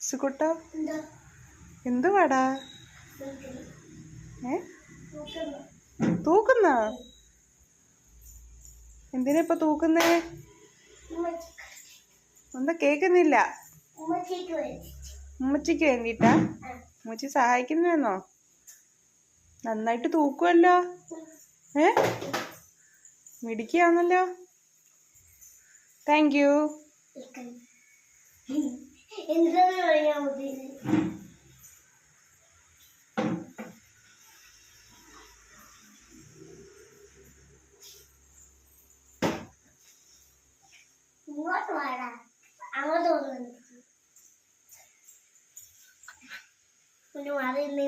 സുകുട്ട എന്തുവാടാ? തൂക്കുന്ന? എന്തിനാ ഇപ്പൊ തൂക്കുന്നേ? എന്താ കേക്കുന്നില്ല. ഉമ്മച്ചിക്ക് വേണ്ടിട്ടാ? ഉമ്മച്ചി സഹായിക്കുന്നോ? നന്നായിട്ട് തൂക്കുമല്ലോ. മിടിക്കുകയാണല്ലോ. Thank you. ഇങ്ങോട്ട് വാടാ, അങ്ങോട്ട് പോകുന്നു. പിന്നെ മാറിയില്ലേ?